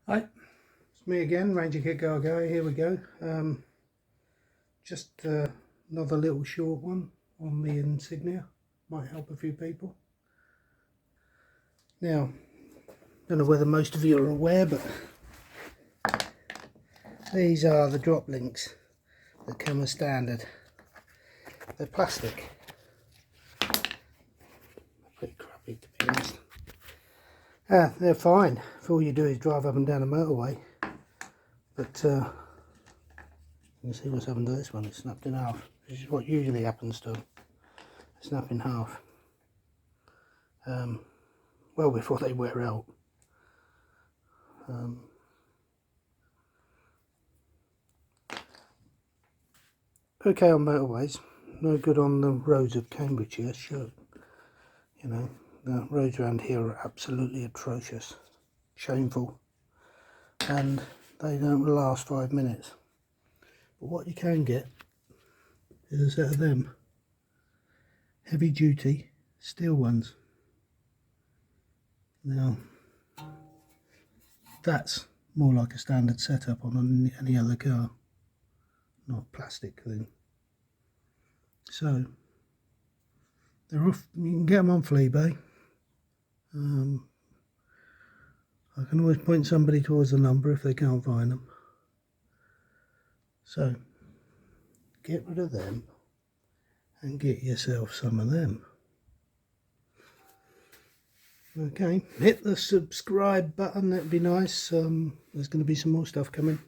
Hi, it's me again, Ranger Kit Go. Here we go. Just another little short one on the Insignia. Might help a few people. Now, don't know whether most of you are aware, but these are the drop links that come as standard. They're plastic. Pretty crappy, to be honest. They're fine if all you do is drive up and down a motorway. But you can see what's happened to this one. It's snapped in half. This is what usually happens to them. Snap in half. Well before they wear out. Okay on motorways, no good on the roads of Cambridgeshire. Sure, you know, the roads around here are absolutely atrocious, shameful, and they don't last 5 minutes. But what you can get is a set of them heavy duty steel ones. Now that's more like a standard setup on any other car, not a plastic thing. So they're off. You can get them on eBay. I can always point somebody towards the number if they can't find them. So get rid of them and get yourself some of them. Okay, hit the subscribe button, that'd be nice. There's going to be some more stuff coming.